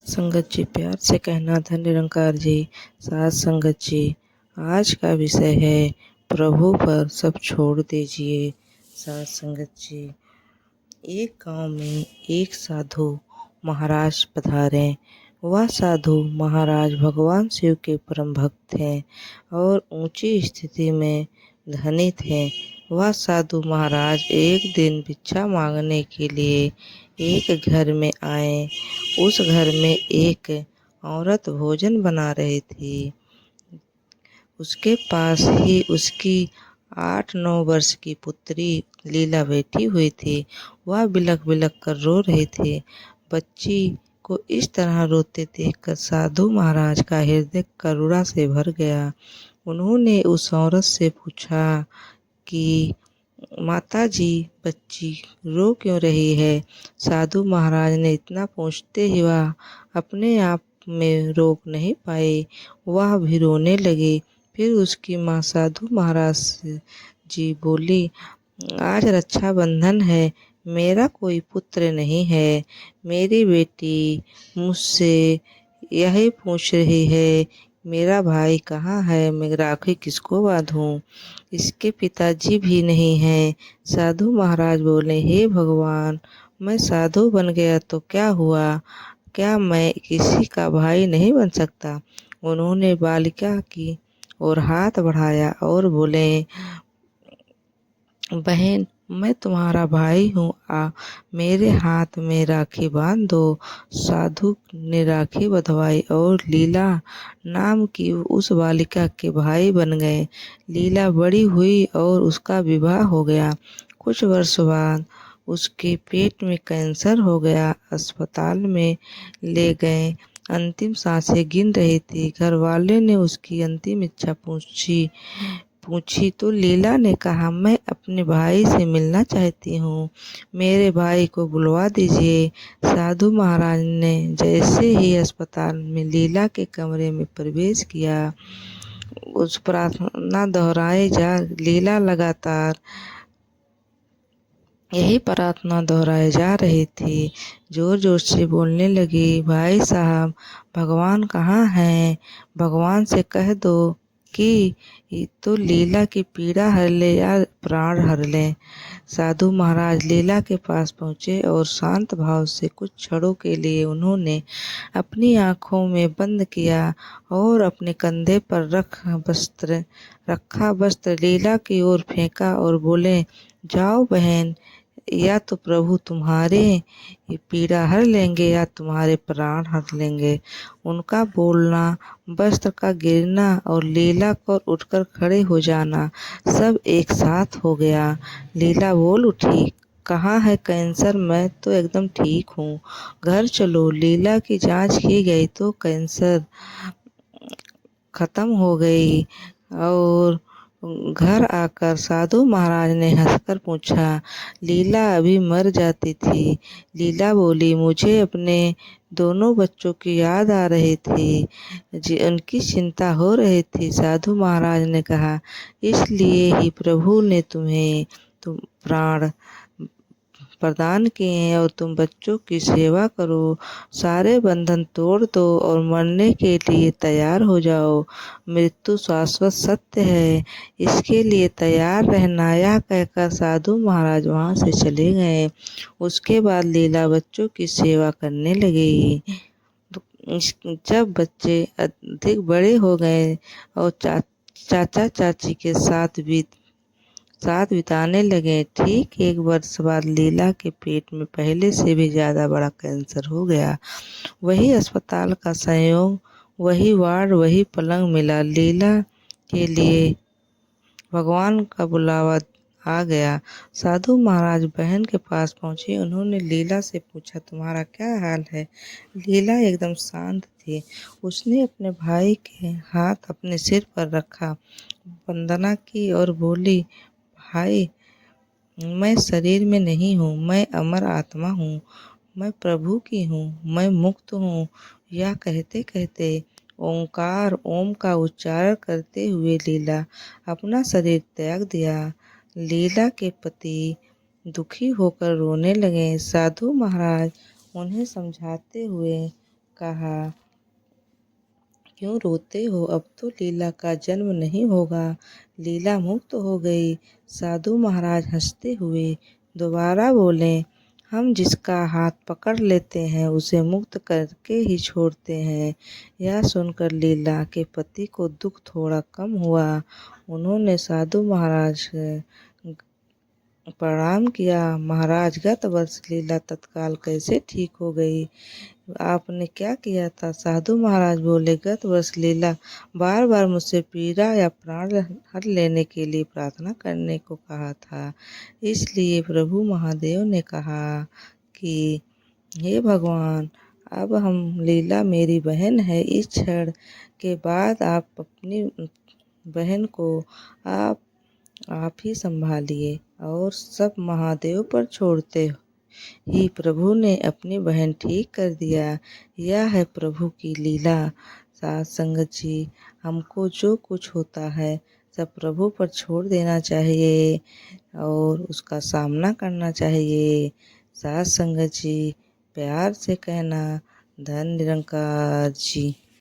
संगत जी, प्यार से कहना धन निरंकार जी। साथ संगत जी, आज का विषय है प्रभु पर सब छोड़ दीजिए। साथ संगत जी, एक गांव में एक साधु महाराज पधारे। वह साधु महाराज भगवान शिव के परम भक्त हैं और ऊंची स्थिति में धनी थे। वह साधु महाराज एक दिन भिक्षा मांगने के लिए एक घर में आए। उस घर में एक औरत भोजन बना रही थी। उसके पास ही उसकी 8-9 वर्ष की पुत्री लीला बैठी हुई थी। वह बिलख बिलख कर रो रही थी। बच्ची को इस तरह रोते देखकर साधु महाराज का हृदय करुणा से भर गया। उन्होंने उस औरत से पूछा कि माता जी, बच्ची रो क्यों रही है? साधु महाराज ने इतना पूछते ही वह अपने आप में रोक नहीं पाए। वह भी रोने लगी। फिर उसकी माँ साधु महाराज जी बोली, आज रक्षाबंधन है, मेरा कोई पुत्र नहीं है। मेरी बेटी मुझसे यही पूछ रही है, मेरा भाई कहाँ है, मैं राखी किसको बांधूं? इसके पिताजी भी नहीं हैं। साधु महाराज बोले, हे भगवान, मैं साधु बन गया तो क्या हुआ? क्या मैं किसी का भाई नहीं बन सकता? उन्होंने बालिका की ओर हाथ बढ़ाया और बोले, बहन, मैं तुम्हारा भाई हूँ, मेरे हाथ में राखी बांध दो। साधु ने राखी बंधवाई और लीला नाम की उस बालिका के भाई बन गए। लीला बड़ी हुई और उसका विवाह हो गया। कुछ वर्ष बाद उसके पेट में कैंसर हो गया। अस्पताल में ले गए। अंतिम सांसें गिन रही थी। घर वाले ने उसकी अंतिम इच्छा पूछी तो लीला ने कहा, मैं अपने भाई से मिलना चाहती हूँ, मेरे भाई को बुलवा दीजिए। साधु महाराज ने जैसे ही अस्पताल में लीला के कमरे में प्रवेश किया, उस प्रार्थना दोहराए जा लीला लगातार यही प्रार्थना दोहराई जा रही थी। जोर जोर से बोलने लगी, भाई साहब, भगवान कहाँ हैं? भगवान से कह दो कि तो लीला की पीड़ा हर ले या प्राण हर ले। साधु महाराज लीला के पास पहुँचे और शांत भाव से कुछ क्षणों के लिए उन्होंने अपनी आँखों में बंद किया और अपने कंधे पर रखा वस्त्र लीला की ओर फेंका और बोले, जाओ बहन, या तो प्रभु तुम्हारे पीड़ा हर लेंगे या तुम्हारे प्राण हर लेंगे। उनका बोलना, वस्त्र का गिरना और लीला को उठकर खड़े हो जाना सब एक साथ हो गया। लीला बोल उठी, कहाँ है कैंसर? मैं तो एकदम ठीक हूँ, घर चलो। लीला की जांच की गई तो कैंसर खत्म हो गई। और घर आकर साधु महाराज ने हंसकर पूछा, लीला अभी मर जाती थी? लीला बोली, मुझे अपने दोनों बच्चों की याद आ रही थी, उनकी चिंता हो रही थी। साधु महाराज ने कहा, इसलिए ही प्रभु ने तुम्हें प्राण प्रदान किए हैं और तुम बच्चों की सेवा करो। सारे बंधन तोड़ दो और मरने के लिए तैयार हो जाओ। मृत्यु शाश्वत सत्य है, इसके लिए तैयार रहना। यह कहकर साधु महाराज वहाँ से चले गए। उसके बाद लीला बच्चों की सेवा करने लगी। जब बच्चे अधिक बड़े हो गए और चाचा चाची के साथ बिताने लगे, ठीक 1 वर्ष बाद लीला के पेट में पहले से भी ज़्यादा बड़ा कैंसर हो गया। वही अस्पताल का संयोग, वही वार्ड, वही पलंग मिला। लीला के लिए भगवान का बुलावा आ गया। साधु महाराज बहन के पास पहुँचे। उन्होंने लीला से पूछा, तुम्हारा क्या हाल है? लीला एकदम शांत थी। उसने अपने भाई के हाथ अपने सिर पर रखा, वंदना की और बोली, भाई, मैं शरीर में नहीं हूँ, मैं अमर आत्मा हूँ, मैं प्रभु की हूँ, मैं मुक्त हूँ। यह कहते कहते ओंकार ओम का उच्चारण करते हुए लीला अपना शरीर त्याग दिया। लीला के पति दुखी होकर रोने लगे। साधु महाराज उन्हें समझाते हुए कहा, क्यों रोते हो? अब तो लीला का जन्म नहीं होगा, लीला मुक्त हो गई। साधु महाराज हंसते हुए दोबारा बोले, हम जिसका हाथ पकड़ लेते हैं उसे मुक्त करके ही छोड़ते हैं। यह सुनकर लीला के पति को दुख थोड़ा कम हुआ। उन्होंने साधु महाराज प्रणाम किया। महाराज, गत वर्ष लीला तत्काल कैसे ठीक हो गई? आपने क्या किया था? साधु महाराज बोले, गत वर्ष लीला बार बार मुझसे पीड़ा या प्राण हर लेने के लिए प्रार्थना करने को कहा था। इसलिए प्रभु महादेव ने कहा कि हे भगवान, अब हम लीला मेरी बहन है, इस क्षण के बाद आप अपनी बहन को आप ही संभालिए और सब महादेव पर छोड़ते ही प्रभु ने अपनी बहन ठीक कर दिया। यह है प्रभु की लीला। साथ संगत जी, हमको जो कुछ होता है सब प्रभु पर छोड़ देना चाहिए और उसका सामना करना चाहिए। साथ संगत जी, प्यार से कहना, धन निरंकार जी।